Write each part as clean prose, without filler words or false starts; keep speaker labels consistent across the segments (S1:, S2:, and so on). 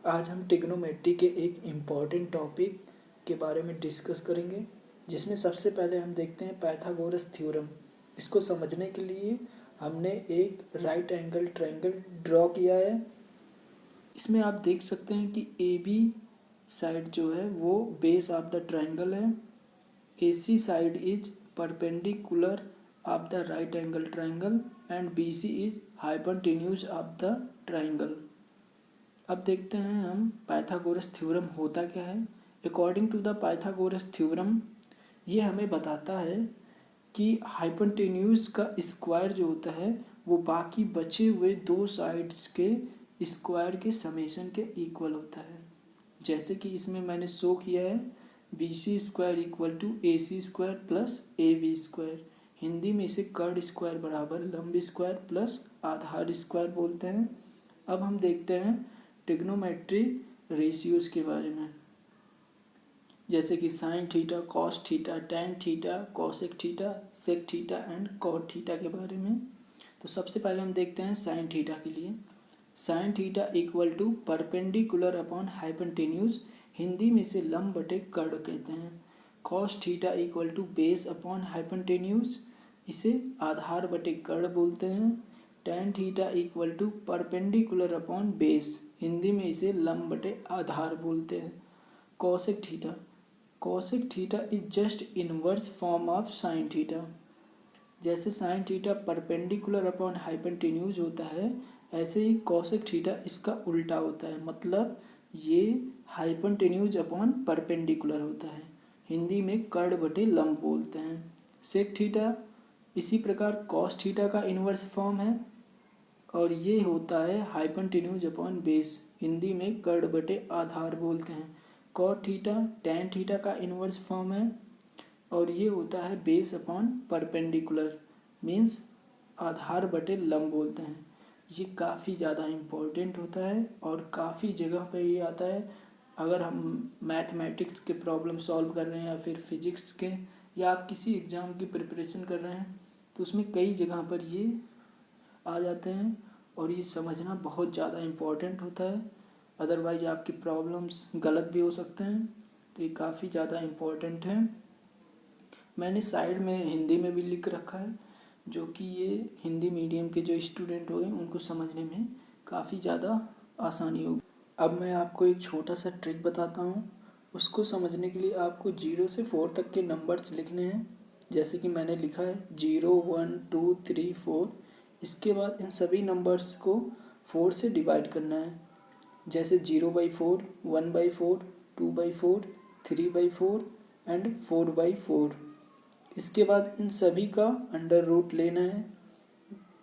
S1: आज हम ट्रिग्नोमेट्री के एक इम्पॉर्टेंट टॉपिक के बारे में डिस्कस करेंगे, जिसमें सबसे पहले हम देखते हैं पाइथागोरस थ्योरम। इसको समझने के लिए हमने एक राइट एंगल ट्रायंगल ड्रॉ किया है। इसमें आप देख सकते हैं कि ए बी साइड जो है वो बेस ऑफ द ट्रायंगल है। A C side is perpendicular of the right angle triangle and B C is hypotenuse of the triangle. अब देखते हैं हम पाइथागोरस थ्योरम होता क्या है। According to the Pythagoras theorem ये हमें बताता है कि हाइपोटेन्यूज का स्क्वायर जो होता है वो बाकी बचे हुए दो साइड्स के स्क्वायर के समेशन के इक्वल होता है। जैसे कि इसमें मैंने शो किया है B C square equal to A C square plus A B square. Hindi में इसे कर्ड स्क्वायर बराबर लंब स्क्वायर प्लस आधार स्क्वायर बोलते हैं। अब हम देखते हैं ट्रिग्नोमेट्री रेशियोज के बारे में, जैसे कि sine theta, cos theta, tan theta, cosec theta, sec theta and cot theta के बारे में। तो सबसे पहले हम देखते हैं साइन थीटा के लिए। Sine theta equal to perpendicular upon hypotenuse, Hindi में इसे लंब बटे कर्ड कहते हैं। Cos theta equal to base upon hypotenuse, इसे आधार बटे कर्ड बोलते हैं। Tan theta equal to perpendicular upon base, Hindi में इसे लंब बटे आधार बोलते हैं। Cosec theta, cosec theta is just inverse form of sine theta. जैसे sine theta perpendicular upon hypotenuse होता है, ऐसे ही कॉसेक थीटा इसका उल्टा होता है, मतलब ये हाइपोटेन्यूज अपॉन परपेंडिकुलर होता है। हिंदी में कर्ड बटे लंब बोलते हैं। सेक थीटा इसी प्रकार कॉस थीटा का इनवर्स फॉर्म है और ये होता है हाइपोटेन्यूज अपॉन बेस, हिंदी में कर्ड बटे आधार बोलते हैं। कॉट थीटा टैन थीटा का इनवर्स फॉर्म है और ये होता है बेस अपॉन परपेंडिकुलर, मीन्स आधार बटे लंब बोलते हैं। ये काफ़ी ज़्यादा इम्पोर्टेंट होता है और काफ़ी जगह पे ये आता है। अगर हम मैथमेटिक्स के प्रॉब्लम सॉल्व कर रहे हैं या फिर फिजिक्स के, या आप किसी एग्ज़ाम की प्रिपरेशन कर रहे हैं, तो उसमें कई जगह पर ये आ जाते हैं और ये समझना बहुत ज़्यादा इम्पोर्टेंट होता है। अदरवाइज आपकी प्रॉब्लम्स गलत भी हो सकते हैं, तो ये काफ़ी ज़्यादा इम्पोर्टेंट है। मैंने साइड में हिंदी में भी लिख रखा है, जो कि ये हिंदी मीडियम के जो स्टूडेंट होंगे उनको समझने में काफ़ी ज़्यादा आसानी होगी। अब मैं आपको एक छोटा सा ट्रिक बताता हूँ। उसको समझने के लिए आपको 0 से 4 तक के नंबर्स लिखने हैं। जैसे कि मैंने लिखा है 0 1 2 3 4। इसके बाद इन सभी नंबर्स को 4 से डिवाइड करना है। जैसे 0/4, 1/4, 2/4, 3/4 एंड 4/4। इसके बाद इन सभी का अंडर रूट लेना है।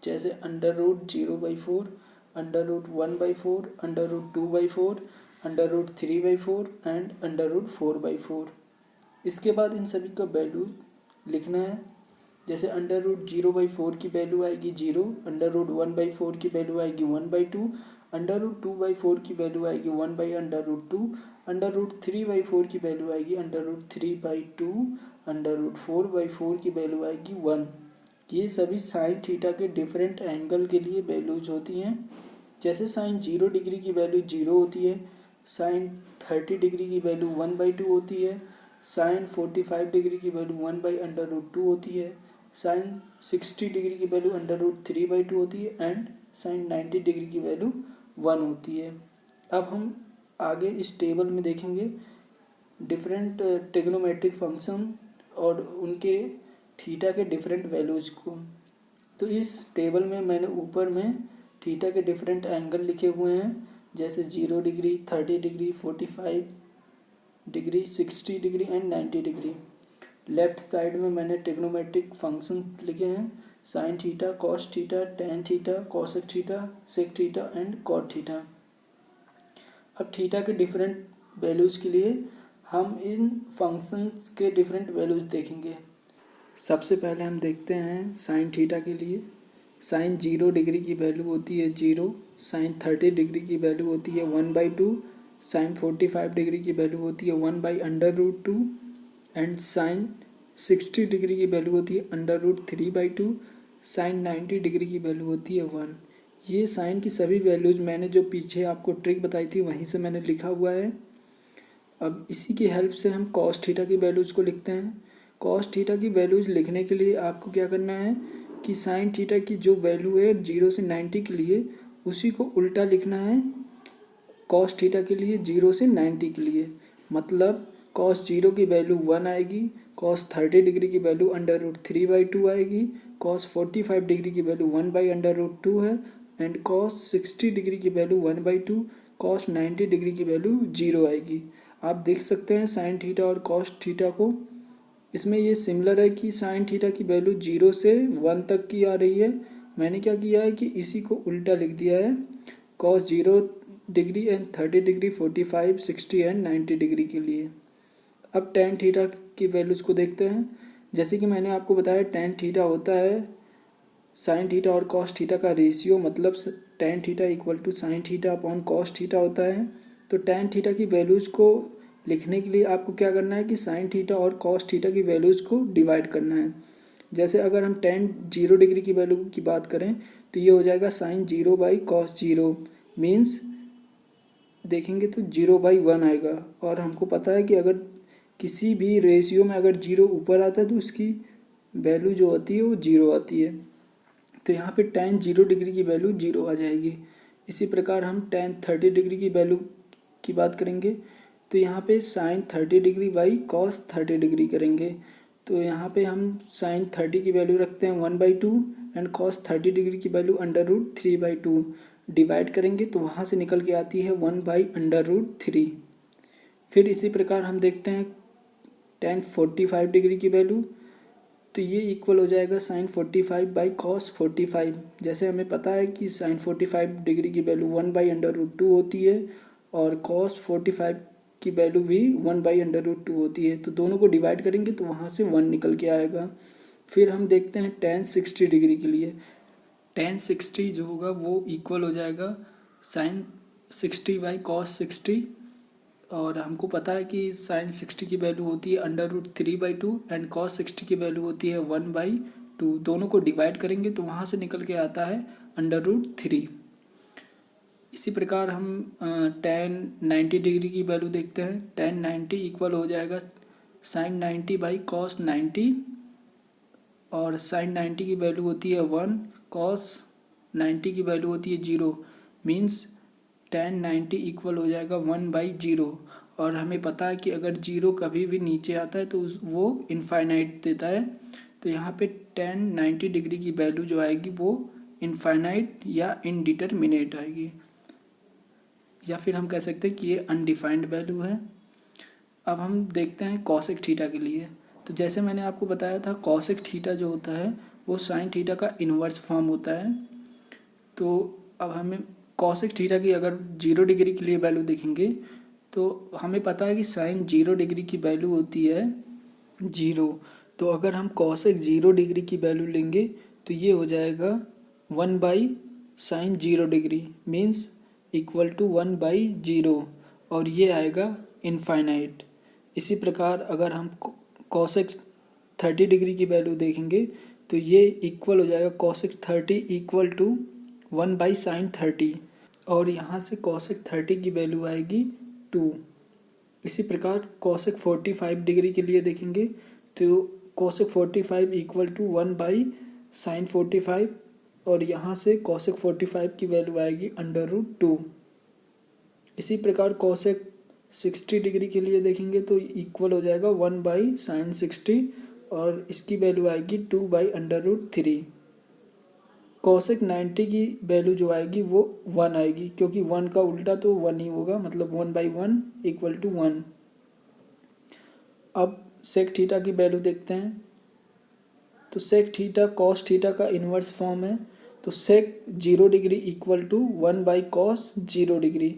S1: जैसे under root 0/4, under root 1/4, under root 2/4, under root 3/4 and under root 4/4। इसके बाद इन सभी का वैल्यू लिखना है। जैसे अंडर रूट 0/4 की वैल्यू आएगी 0, अंडर रूट 1/4 की वैल्यू आएगी 1/2, अंडर रूट 2/4 की वैल्यू आएगी 1/√2, अंडर रूट 3/4 की वैल्यू आएगी अंडर रूट 3/2, अंडर रूट 4/4 की वैल्यू आएगी 1। ये सभी साइन थीटा के डिफरेंट एंगल के लिए वैल्यूज होती हैं। जैसे साइन 0 डिग्री की वैल्यू 0 होती है, साइन 30 डिग्री की वैल्यू 1/2 होती है, साइन 45 डिग्री की वैल्यू 1/√2 होती है, साइन 60 डिग्री की वैल्यू √3/2 होती है एंड साइन 90 डिग्री की वैल्यू 1 होती है। अब हम आगे इस टेबल में देखेंगे डिफरेंट ट्रिग्नोमेट्रिक फंक्शन और उनके थीटा के डिफरेंट वैल्यूज को। तो इस टेबल में मैंने ऊपर में थीटा के डिफरेंट एंगल लिखे हुए हैं, जैसे 0 degree, 30 degree, 45 degree, 60 degree and 90 degree. Left side में मैंने ट्रिग्नोमेट्रिक फंक्शन लिखे हैं, sine theta, cos theta, tan theta, cosec theta, sec theta and cot theta. अब थीटा के डिफरेंट वैल्यूज के लिए हम इन फंक्शंस के डिफरेंट वैल्यूज देखेंगे। सबसे पहले हम देखते हैं साइन थीटा के लिए। साइन 0 डिग्री की वैल्यू होती है 0, साइन 30 डिग्री की वैल्यू होती है 1/2, साइन 45 डिग्री की वैल्यू होती है 1/√2 एंड साइन 60 डिग्री की वैल्यू होती है √3/2, साइन 90 डिग्री की वैल्यू होती है 1। ये साइन की सभी वैल्यूज मैंने जो पीछे आपको ट्रिक बताई थी वहीं से मैंने लिखा हुआ है। अब इसी की हेल्प से हम कॉस थीटा की वैल्यूज़ को लिखते हैं। कॉस थीटा की वैल्यूज़ लिखने के लिए आपको क्या करना है कि साइन थीटा की जो वैल्यू है 0 से 90 के लिए उसी को उल्टा लिखना है कॉस थीटा के लिए 0 से 90 के लिए। मतलब कॉस 0 की वैल्यू 1 आएगी, कॉस 30 डिग्री की वैल्यू √3/2 आएगी, कॉस 45 डिग्री की वैल्यू 1/√2 है, एंड कॉस 60 डिग्री की वैल्यू 1/2, कॉस 90 डिग्री की वैल्यू 0 आएगी। आप देख सकते हैं साइन थीटा और कॉस थीटा को। इसमें ये सिमिलर है कि साइन थीटा की वैल्यू 0 से 1 तक की आ रही है। मैंने क्या किया है कि इसी को उल्टा लिख दिया है cos 0 degree and 30 degree 45 60 and 90 degree के लिए। अब टेन थीटा की वैल्यूज़ को देखते हैं। जैसे कि मैंने आपको बताया टेन थीटा होता है साइन थीटा और कॉस थीटा का रेशियो, मतलब tan theta equal to sine theta upon cos theta होता है। तो टेन थीटा की वैल्यूज़ को लिखने के लिए आपको क्या करना है कि साइन थीटा और कॉस थीटा की वैल्यूज़ को डिवाइड करना है। जैसे अगर हम टेन 0 डिग्री की वैल्यू की बात करें तो ये हो जाएगा साइन 0/cos 0, मीन्स देखेंगे तो 0/1 आएगा। और हमको पता है कि अगर किसी भी रेशियो में अगर 0 ऊपर आता है तो उसकी वैल्यू जो होती है वो 0 आती है। तो यहाँ पे tan 0 डिग्री की वैल्यू 0 आ जाएगी। इसी प्रकार हम tan 30 डिग्री की वैल्यू की बात करेंगे तो यहाँ पे sin 30 degree by cos 30 degree करेंगे। तो यहाँ पे हम sin 30 की वैल्यू रखते हैं 1/2 एंड cos 30 डिग्री की वैल्यू √3/2 डिवाइड करेंगे तो वहाँ से निकल के आती है 1/√3। फिर इसी प्रकार हम देखते हैं tan 45 डिग्री की वैल्यू, तो ये इक्वल हो जाएगा sin 45/cos 45। जैसे हमें पता है कि sin 45 डिग्री की वैल्यू 1/√2 होती है और cos 45 की वैल्यू भी 1/√2 होती है। तो दोनों को डिवाइड करेंगे तो वहाँ से 1 निकल के आएगा। फिर हम देखते हैं tan 60 डिग्री के लिए। tan 60 जो होगा वो इक्वल हो जाएगा sin 60/cos 60, और हमको पता है कि साइन 60 की वैल्यू होती है √3/2 एंड कॉस 60 की वैल्यू होती है 1/2। दोनों को डिवाइड करेंगे तो वहाँ से निकल के आता है √3। इसी प्रकार हम tan 90 डिग्री की वैल्यू देखते हैं। tan 90 इक्वल हो जाएगा साइन 90/cos 90, और साइन 90 की वैल्यू होती है 1, कॉस 90 की वैल्यू होती है 0, मीन्स tan 90 इक्वल हो जाएगा 1/0। और हमें पता है कि अगर 0 कभी भी नीचे आता है तो वो इनफाइनाइट देता है। तो यहाँ पे tan 90 डिग्री की वैल्यू जो आएगी वो इनफाइनाइट या इनडिटरमिनेट आएगी, या फिर हम कह सकते हैं कि ये अनडिफाइंड वैल्यू है। अब हम देखते हैं कॉसेक थीटा के लिए। तो जैसे मैंने आपको बताया था कॉसेक थीटा जो होता है वो साइन थीटा का इन्वर्स फॉर्म होता है। तो अब हमें कॉसेक थीटा की अगर 0 डिग्री के लिए वैल्यू देखेंगे तो हमें पता है कि साइन 0 डिग्री की वैल्यू होती है 0। तो अगर हम कॉसेक 0 डिग्री की वैल्यू लेंगे तो ये हो जाएगा 1/sin 0 degree, means equal to 1/0, और ये आएगा इनफाइनाइट। इसी प्रकार अगर हम कॉसेक 30 डिग्री की वैल्यू देखेंगे तो ये इक्वल हो जाएगा कॉसेक 30 इक्वल टू 1/sin 30, और यहाँ से कॉसेक 30 की वैल्यू आएगी 2। इसी प्रकार कॉसेक 45 डिग्री के लिए देखेंगे तो कॉसेक 45 इक्वल टू 1/sin 45, और यहाँ से कॉसेक 45 की वैल्यू आएगी √2। इसी प्रकार कॉसेक 60 डिग्री के लिए देखेंगे तो इक्वल हो जाएगा 1/sin 60, और इसकी वैल्यू आएगी 2/√3। कॉसेक 90 की वैल्यू जो आएगी वो 1 आएगी, क्योंकि 1 का उल्टा तो 1 ही होगा, मतलब 1/1 इक्वल टू 1। अब सेक थीटा की वैल्यू देखते हैं। तो सेक थीटा कॉस थीटा का इन्वर्स फॉर्म है। तो sec 0 degree equal to 1/cos 0 degree.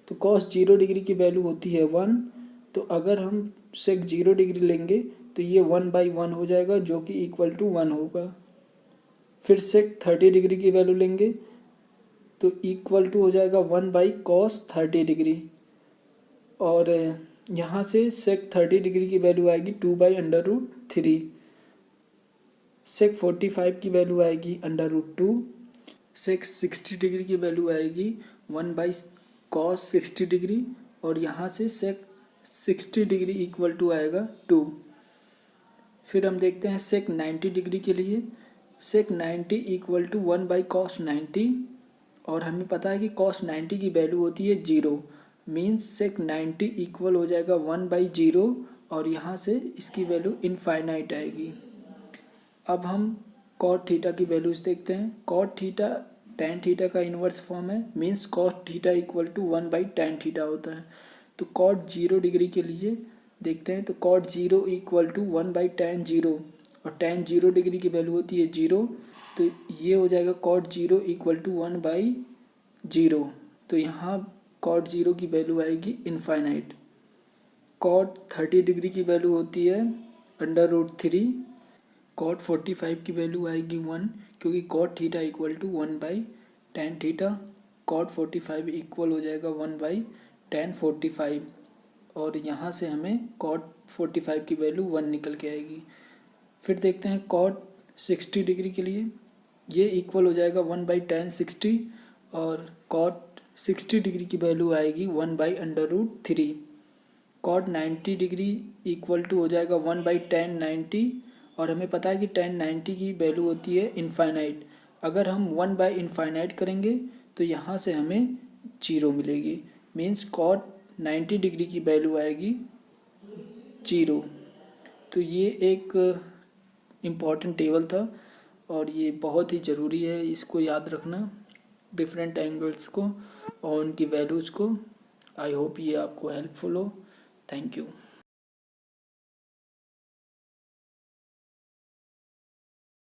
S1: तो कॉस 0 डिग्री की वैल्यू होती है 1। तो अगर हम सेक 0 डिग्री लेंगे तो ये 1/1 हो जाएगा, जो कि इक्वल टू 1 होगा। फिर सेक 30 डिग्री की वैल्यू लेंगे तो इक्वल टू हो जाएगा 1/cos 30 डिग्री, और यहाँ से सेक 30 डिग्री की वैल्यू आएगी 2/√3। सेक 45 की वैल्यू आएगी √2। सेक 60 डिग्री की वैल्यू आएगी 1/cos 60 डिग्री, और यहाँ से सेक 60 डिग्री इक्वल टू आएगा 2। फिर हम देखते हैं सेक 90 डिग्री के लिए, सेक 90 इक्वल टू 1/cos 90, और हमें पता है कि cos 90 की वैल्यू होती है 0, मीन्स सेक 90 इक्वल हो जाएगा 1/0, और यहाँ से इसकी वैल्यू इनफाइनाइट आएगी। अब हम cot थीटा की वैल्यूज देखते हैं। cot थीटा tan थीटा का इन्वर्स फॉर्म है, means cos theta equal to 1/tan theta होता है। तो cot 0 डिग्री के लिए देखते हैं, तो cot 0 इक्वल टू 1/tan 0, और tan 0 डिग्री की वैल्यू होती है 0, तो ये हो जाएगा cot 0 इक्वल टू 1/0। तो यहाँ cot 0 की वैल्यू आएगी इनफाइनाइट। cot 30 डिग्री की वैल्यू होती है √3। cot 45 की वैल्यू आएगी 1, क्योंकि cot theta equal to 1/tan theta. cot 45 equal हो जाएगा 1/tan 45, और यहाँ से हमें cot 45 की वैल्यू 1 निकल के आएगी। फिर देखते हैं cot 60 डिग्री के लिए, ये इक्वल हो जाएगा 1/tan 60, और cot 60 डिग्री की वैल्यू आएगी 1/√3। cot 90 डिग्री इक्वल टू हो जाएगा 1/tan 90, और हमें पता है कि tan 90 की वैल्यू होती है इनफाइनाइट। अगर हम 1/इनफाइनाइट करेंगे तो यहाँ से हमें 0 मिलेगी, मीन्स cot 90 डिग्री की वैल्यू आएगी 0। तो ये एक इम्पॉर्टेंट टेबल था, और ये बहुत ही ज़रूरी है इसको याद रखना, डिफरेंट एंगल्स को और उनकी वैल्यूज़ को। आई होप ये आपको हेल्पफुल हो। Thank you.